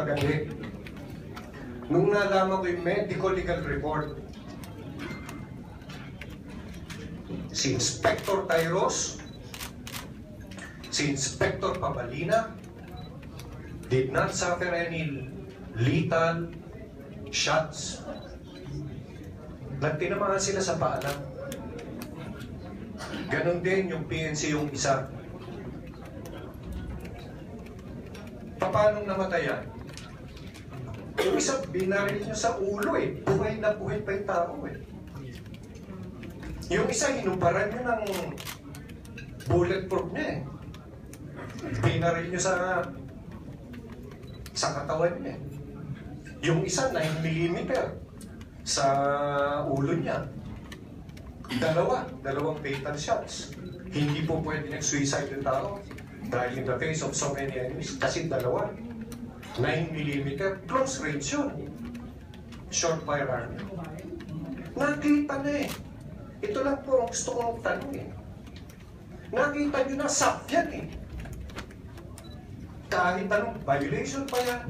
kagabi. Nung nalaman ko yung medical legal report, si Inspector Tyros, si Inspector Pabalina did not suffer any lethal shots. Nagtinamaan sila sa paalam. Ganon din yung PNC yung isa. Paano namatay yan? Yung isa, binaril nyo sa ulo eh. Buhay na buhay pa yung tao eh. Yung isa, hinuparan nyo ng bulletproof niya eh. Binaril nyo sa katawan niya. Yung isa, 9mm sa ulo niya. Dalawang fatal shots. Hindi po pwede nag-suicide yung tao dahil in the face of so many enemies. Kasi 9mm, close range yun. Short firearm. Nakita na eh. Ito lang po ang gusto kong tanong eh. Nakita nyo na SAP yan eh. Kahit anong violation pa yan.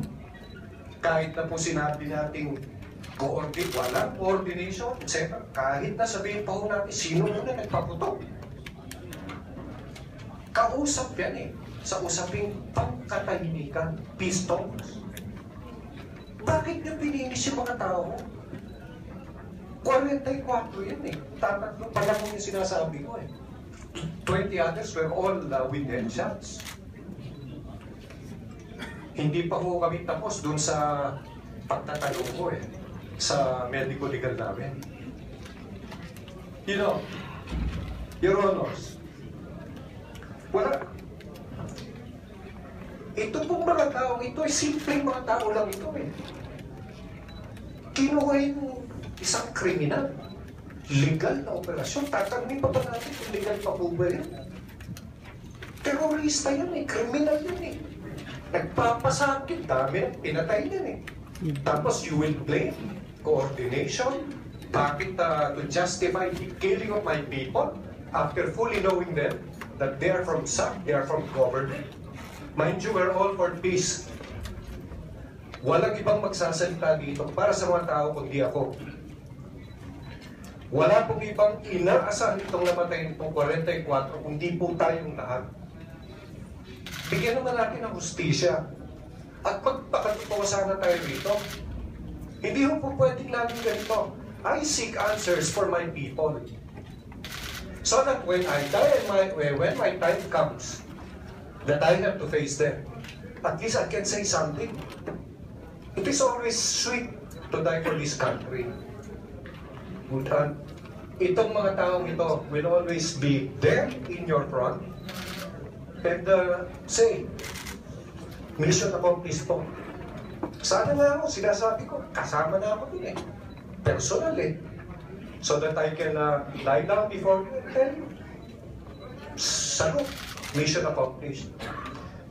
Kahit na po sinabi nating walang coordination, etc. Kahit na sabihin pa ho natin, sino muna nagpaputok? Kausap yan eh. Sa usaping pangkatahimikan, peace talks. Bakit nyo pininis yung mga tao? 44 yan eh. Tatatlo pa lang yung sinasabi ko eh. 20 others were all with headshots. Hindi pa ho kami tapos dun sa pagtatanong ko eh. Sa medical legal namin. You know, Your Honors, wala. Ito pong mga tao, ito ay simpleng mga tao lang ito eh. Kinuha yung isang kriminal, legal na operasyon. Tatanungin pa ba natin kung legal pa po ba yan? Terorista yan eh, kriminal yan eh. Nagpapasakit, dami ng pinatay yan eh. Tapos you will blame coordination. Bakit to justify the killing of my people after fully knowing them that they are from SAC, they are from government. Mind you, we're all for peace. Walang ibang magsasalita dito para sa mga tao kundi ako. Wala pong ibang inaasahan itong namatay nitong 44 kundi po tayong lahat. Bigyan naman natin ng hustisya at magpakatotoo sana tayo dito. Hindi po pwedeng laging ganito. I seek answers for my people. So that when I die and when my time comes, that I have to face them, at least I can say something. It is always sweet to die for this country. Itong mga taong ito will always be there in your front and say, mission accomplished po. Sana nga ako, sinasabi ko, kasama na ako din eh. Personal eh. So that I can lie down before you and tell you, salute, mission accomplished.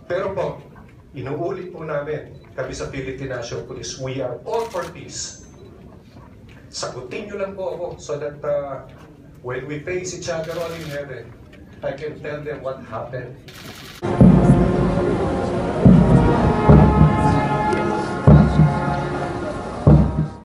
Pero po, inuulit po namin, kami sa Philippine National Police, we are all for peace. Sagutin nyo lang po ako so that when we face each other all in heaven, I can tell them what happened.